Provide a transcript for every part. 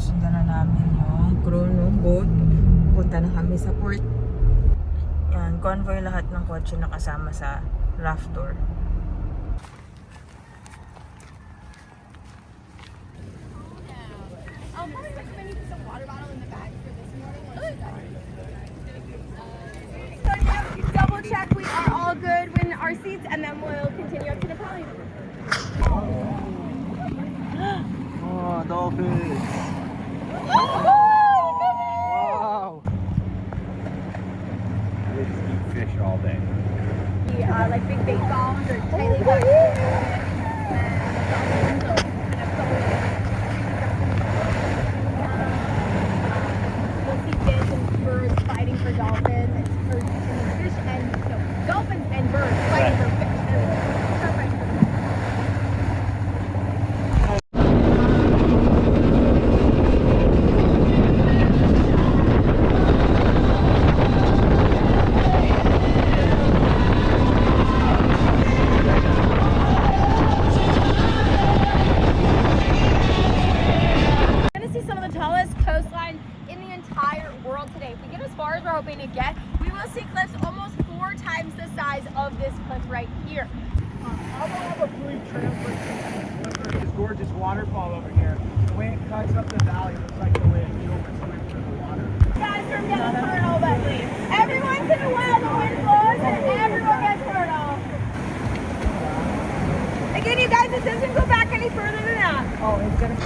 Sundan na namin yung crew ng boat. Punta na kami sa port. Yan, convoy lahat ng kotse na kasama sa raft tour. Double check we are all good when our seats, and then we'll continue up to the pally. Oh, dolphins! Wow! They just eat fish all day. Like big bait bombs or tightly packed. You'll see fish and birds fighting for dolphins, and fish and dolphins and birds fighting for fish. Perfect. Coastline in the entire world today. If we get as far as we're hoping to get, we will see cliffs almost 4 times the size of this cliff right here. I'll have a free trail for this gorgeous waterfall over here. The way it cuts up the valley looks like the way it filters swimming through the water. Guys from getting turtle, but every once in a while the wind blows and everyone gets turtle. Again, you guys, it doesn't go back any further than that. Oh, it's gonna.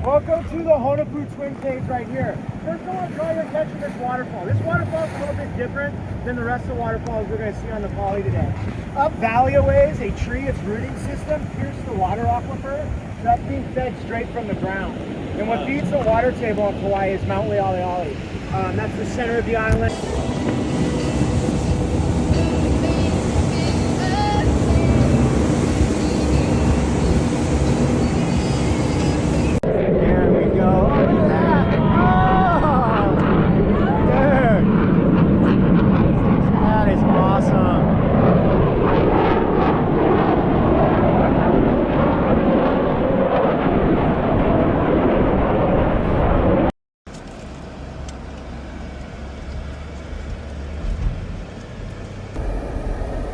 Welcome to the Honopu Twin Caves right here. First, I want to draw your attention to this waterfall. This waterfall is a little bit different than the rest of the waterfalls we're going to see on the Pali today. Up valley a ways, a tree, its rooting system, pierced the water aquifer. That's being fed straight from the ground. And what feeds the water table in Kauai is Mount Lealiali. That's the center of the island.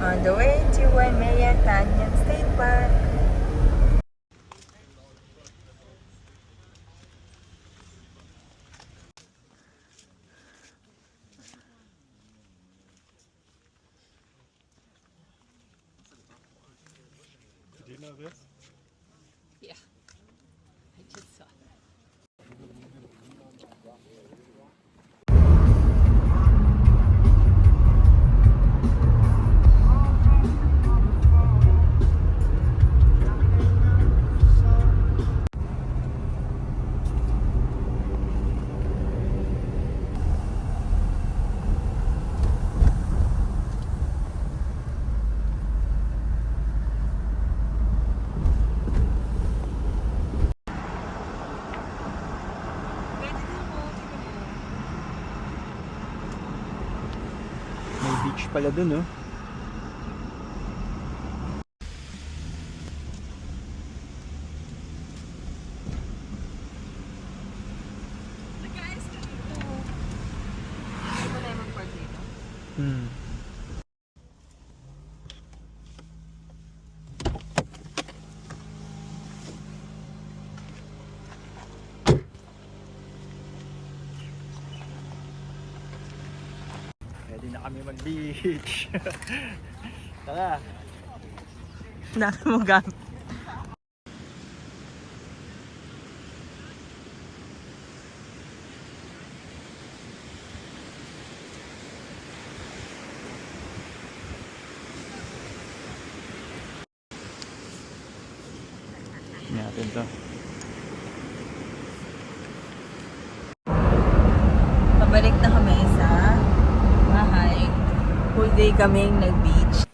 On the way to Waimea Canyon State Park. Did you know this? Yeah, I just saw that. May beach pala dun, oh. Hmm. Pwede na kami mag-beach. Tara. Dami mo gamit. dito. Pabalik na kami sa bahay. Full day kaming nag-beach.